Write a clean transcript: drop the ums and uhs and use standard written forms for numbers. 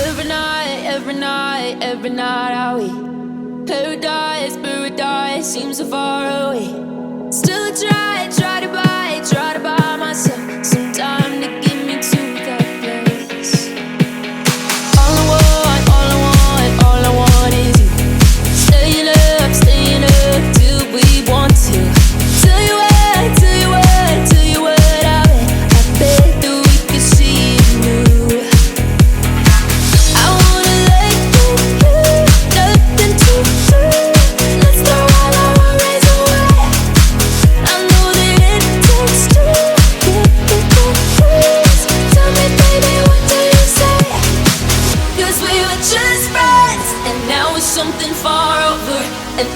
every night are we paradise, paradise seems so far away. Still I try to buy myself some time to get me to that place. All I want is you. Staying up till we want to. Tell you what I bet that we could see it new. I wanna let you, nothing to do. Let's throw all our worries away. I know that it takes two to get the breeze. Tell me, baby, what do you say? 'Cause we were just friends, and now it's something far over. And